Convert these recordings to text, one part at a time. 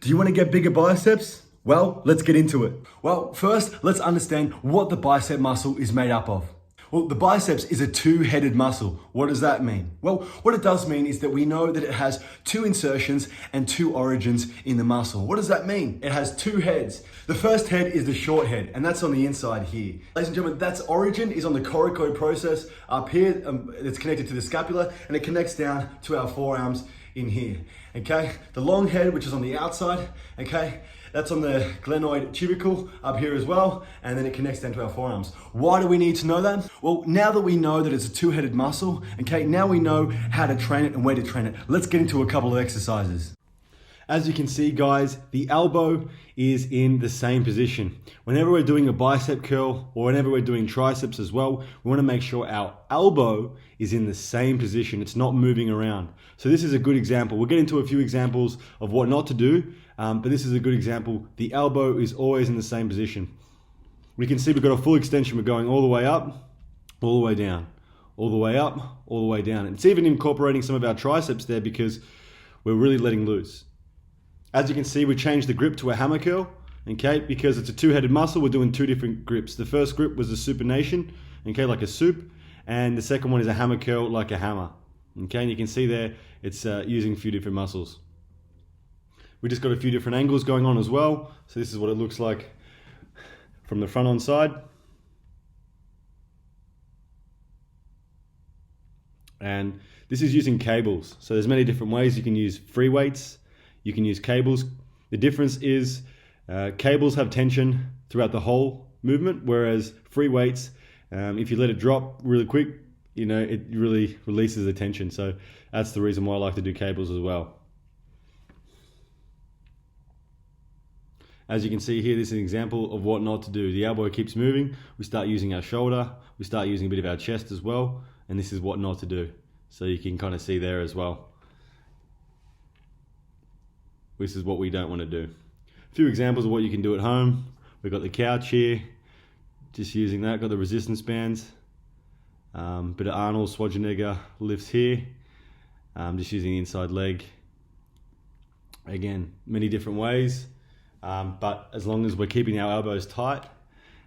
Do you want to get bigger biceps? Well, let's get into it. Well, first, let's understand what the bicep muscle is made up of. Well, the biceps is a two-headed muscle. What does that mean? Well, what it does mean is that we know that it has two insertions and two origins in the muscle. What does that mean? It has two heads. The first head is the short head, and that's on the inside here. Ladies and gentlemen, that's origin is on the coracoid process up here. It's connected to the scapula, and it connects down to our forearms in here, okay? The long head, which is on the outside, okay? That's on the glenoid tubercle up here as well, and then it connects down to our forearms. Why do we need to know that? Well, now that we know that it's a two-headed muscle, okay, now we know how to train it and where to train it. Let's get into a couple of exercises. As you can see, guys, the elbow is in the same position. Whenever we're doing a bicep curl or whenever we're doing triceps as well, we want to make sure our elbow is in the same position. It's not moving around. So this is a good example. We'll get into a few examples of what not to do, but this is a good example. The elbow is always in the same position. We can see we've got a full extension. We're going all the way up, all the way down, all the way up, all the way down. It's even incorporating some of our triceps there because we're really letting loose. As you can see, we changed the grip to a hammer curl, okay? Because it's a two-headed muscle, we're doing two different grips. The first grip was a supination, okay, like a soup, and the second one is a hammer curl, like a hammer, okay? And you can see there, it's using a few different muscles. We just got a few different angles going on as well. So this is what it looks like from the front on side. And this is using cables. So there's many different ways. You can use free weights. You can use cables. The difference is cables have tension throughout the whole movement, whereas free weights, if you let it drop really quick, you know, it really releases the tension. So that's the reason why I like to do cables as well. As you can see here, this is an example of what not to do. The elbow keeps moving. We start using our shoulder. We start using a bit of our chest as well. And this is what not to do. So you can kind of see there as well. This is what we don't want to do. A few examples of what you can do at home. We've got the couch here, just using that. Got the resistance bands. Bit of Arnold Schwarzenegger lifts here. Just using the inside leg. Again, many different ways. But as long as we're keeping our elbows tight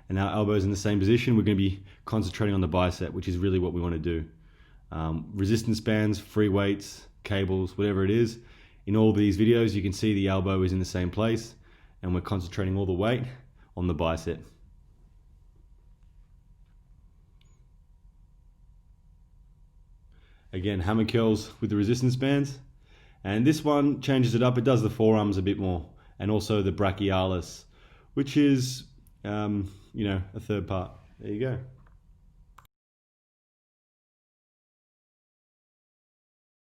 and our elbows in the same position, we're going to be concentrating on the bicep, which is really what we want to do. Resistance bands, free weights, cables, whatever it is. In all these videos, you can see the elbow is in the same place and we're concentrating all the weight on the bicep. Again, hammer curls with the resistance bands. And this one changes it up. It does the forearms a bit more and also the brachialis, which is, a third part. There you go.